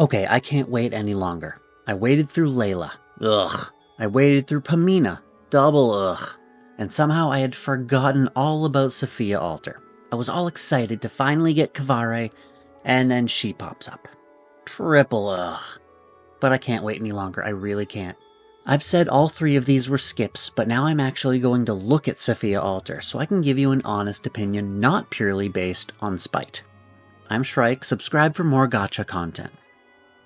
Okay, I can't wait any longer. I waited through Layla. Ugh. I waited through Pamina. Double ugh. And somehow I had forgotten all about Saffiyah Alter. I was all excited to finally get Convallaria, and then she pops up. Triple ugh. But I can't wait any longer, I really can't. I've said all three of these were skips, but now I'm actually going to look at Saffiyah Alter so I can give you an honest opinion not purely based on spite. I'm Shrike, subscribe for more gacha content.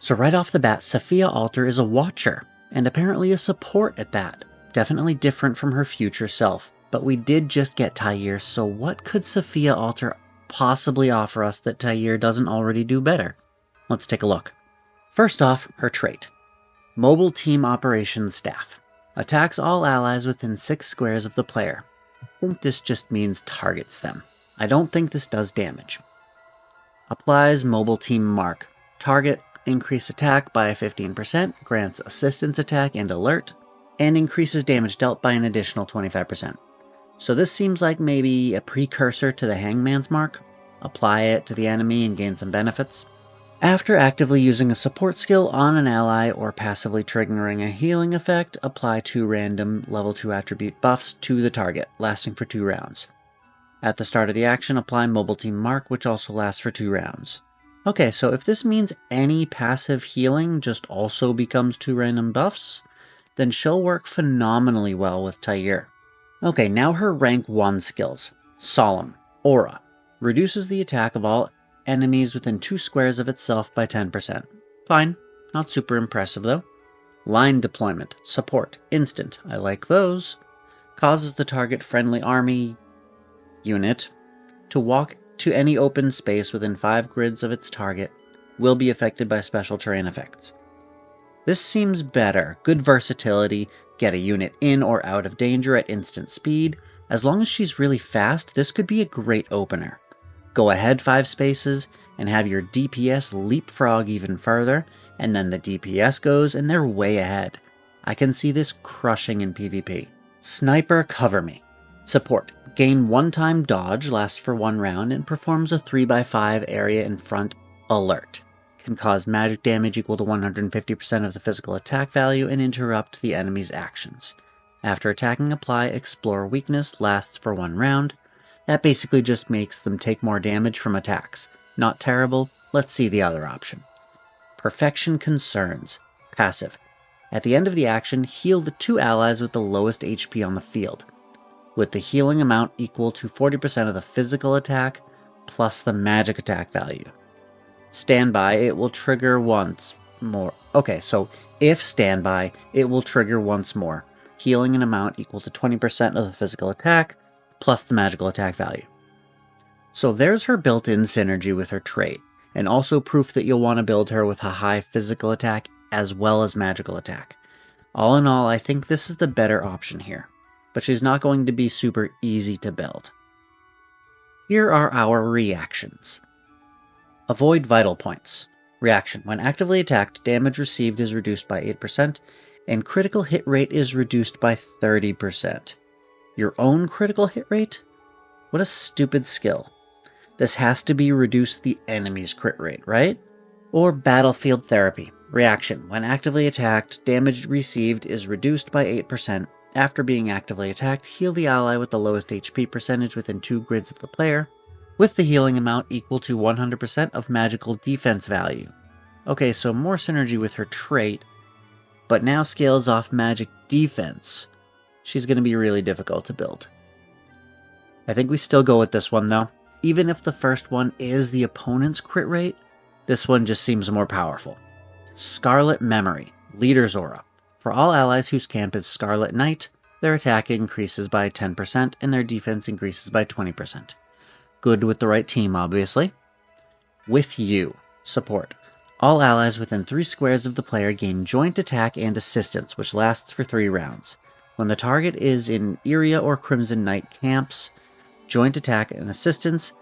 So right off the bat, Saffiyah Alter is a watcher, and apparently a support at that. Definitely different from her future self, but we did just get Tyre, so what could Saffiyah Alter possibly offer us that Tyre doesn't already do better? Let's take a look. First off, her trait. Mobile Team Operations Staff. Attacks all allies within 6 squares of the player. I think this just means targets them. I don't think this does damage. Applies Mobile Team Mark. Target, increase attack by 15%, grants assistance attack and alert, and increases damage dealt by an additional 25%. So this seems like maybe a precursor to the Hangman's Mark. Apply it to the enemy and gain some benefits. After actively using a support skill on an ally or passively triggering a healing effect, apply 2 random level 2 attribute buffs to the target, lasting for 2 rounds. At the start of the action, apply Mobile Team Mark, which also lasts for 2 rounds. Okay, so if this means any passive healing just also becomes 2 random buffs, then she'll work phenomenally well with Tyre. Okay, now her rank 1 skills. Solemn. Aura. Reduces the attack of all enemies within 2 squares of itself by 10%. Fine, not super impressive though. Line Deployment. Support. Instant. I like those. Causes the target friendly army unit to walk to any open space within 5 grids of its target, will be affected by special terrain effects. This seems better. Good versatility, get a unit in or out of danger at instant speed. As long as she's really fast, this could be a great opener. Go ahead 5 spaces and have your DPS leapfrog even further, and then the DPS goes and they're way ahead. I can see this crushing in PvP. Sniper Cover Me. Support. Gain 1-time dodge, lasts for 1 round, and performs a 3x5 area in front alert. Can cause magic damage equal to 150% of the physical attack value and interrupt the enemy's actions. After attacking, apply Explore Weakness, lasts for 1 round. That basically just makes them take more damage from attacks. Not terrible. Let's see the other option. Perfection Concerns. Passive. At the end of the action, heal the 2 allies with the lowest HP on the field, with the healing amount equal to 40% of the physical attack plus the magic attack value. Standby, it will trigger once more. Okay, so if standby, it will trigger once more, healing an amount equal to 20% of the physical attack plus the magical attack value. So there's her built-in synergy with her trait, and also proof that you'll want to build her with a high physical attack as well as magical attack. All in all, I think this is the better option here, but she's not going to be super easy to build. Here are our reactions. Avoid Vital Points. Reaction. When actively attacked, damage received is reduced by 8%, and critical hit rate is reduced by 30%. Your own critical hit rate? What a stupid skill. This has to be reduce the enemy's crit rate, right? Or Battlefield Therapy. Reaction. When actively attacked, damage received is reduced by 8%. After being actively attacked, heal the ally with the lowest HP percentage within 2 grids of the player, with the healing amount equal to 100% of magical defense value. Okay, so more synergy with her trait, but now scales off magic defense. She's going to be really difficult to build. I think we still go with this one though. Even if the first one is the opponent's crit rate, this one just seems more powerful. Scarlet Memory. Leader's Aura. For all allies whose camp is Scarlet Knight, their attack increases by 10% and their defense increases by 20%. Good with the right team, obviously. With You. Support. All allies within 3 squares of the player gain joint attack and assistance, which lasts for 3 rounds. When the target is in Iria or Crimson Knight camps, joint attack and assistance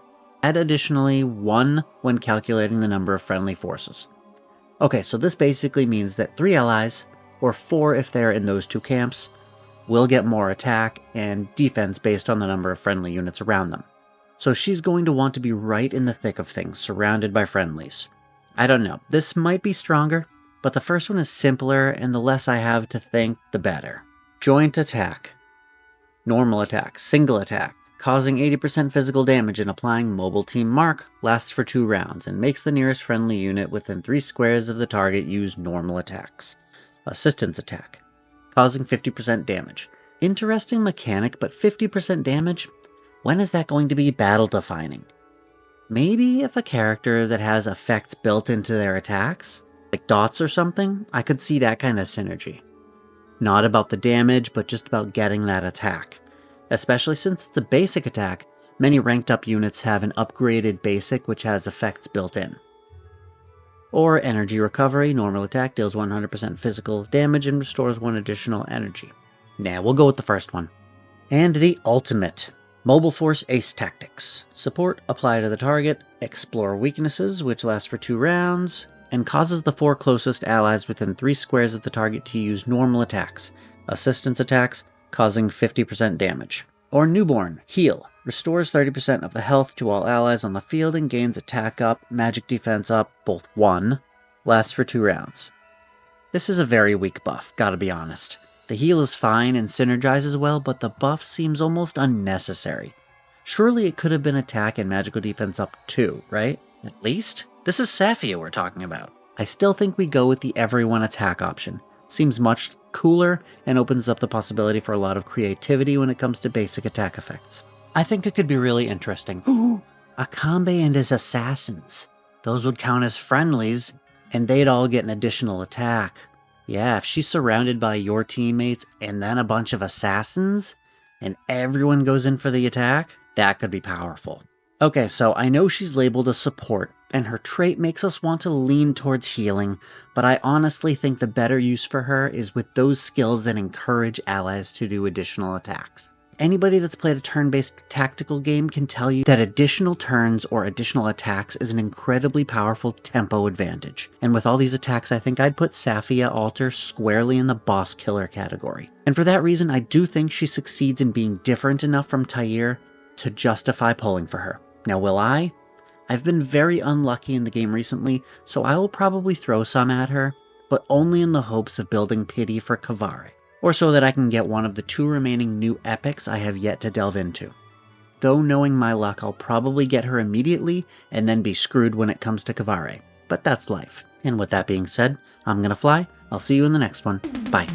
add additionally 1 when calculating the number of friendly forces. Okay, so this basically means that 3 allies, or 4 if they're in those 2 camps, will get more attack and defense based on the number of friendly units around them. So she's going to want to be right in the thick of things, surrounded by friendlies. I don't know. This might be stronger, but the first one is simpler, and the less I have to think, the better. Joint attack. Normal attack. Single attack. Causing 80% physical damage and applying mobile team mark, lasts for 2 rounds, and makes the nearest friendly unit within 3 squares of the target use normal attacks. Assistance attack. Causing 50% damage. Interesting mechanic, but 50% damage? When is that going to be battle defining? Maybe if a character that has effects built into their attacks, like dots or something, I could see that kind of synergy. Not about the damage, but just about getting that attack. Especially since it's a basic attack, many ranked up units have an upgraded basic which has effects built in. Or energy recovery, normal attack deals 100% physical damage and restores 1 additional energy. Nah, we'll go with the first one. And the ultimate. Mobile Force Ace Tactics. Support, apply to the target, explore weaknesses, which lasts for 2 rounds, and causes the 4 closest allies within 3 squares of the target to use normal attacks. Assistance attacks, causing 50% damage. Or Newborn, Heal. Restores 30% of the health to all allies on the field and gains attack up, magic defense up, both 1. Lasts for 2 rounds. This is a very weak buff, gotta be honest. The heal is fine and synergizes well, but the buff seems almost unnecessary. Surely it could have been attack and magical defense up too, right? At least? This is Saffiyah we're talking about. I still think we go with the everyone attack option. Seems much cooler and opens up the possibility for a lot of creativity when it comes to basic attack effects. I think it could be really interesting. Ooh, Akambe and his assassins. Those would count as friendlies, and they'd all get an additional attack. Yeah, if she's surrounded by your teammates and then a bunch of assassins, and everyone goes in for the attack, that could be powerful. Okay, so I know she's labeled a support, and her trait makes us want to lean towards healing, but I honestly think the better use for her is with those skills that encourage allies to do additional attacks. Anybody that's played a turn-based tactical game can tell you that additional turns or additional attacks is an incredibly powerful tempo advantage. And with all these attacks, I think I'd put Saffiyah Alter squarely in the boss killer category. And for that reason, I do think she succeeds in being different enough from Tyr to justify pulling for her. Now will I? I've been very unlucky in the game recently, so I will probably throw some at her, but only in the hopes of building pity for Convallaria. Or so that I can get one of the 2 remaining new epics I have yet to delve into. Though knowing my luck, I'll probably get her immediately and then be screwed when it comes to Convallaria. But that's life. And with that being said, I'm gonna fly. I'll see you in the next one. Bye.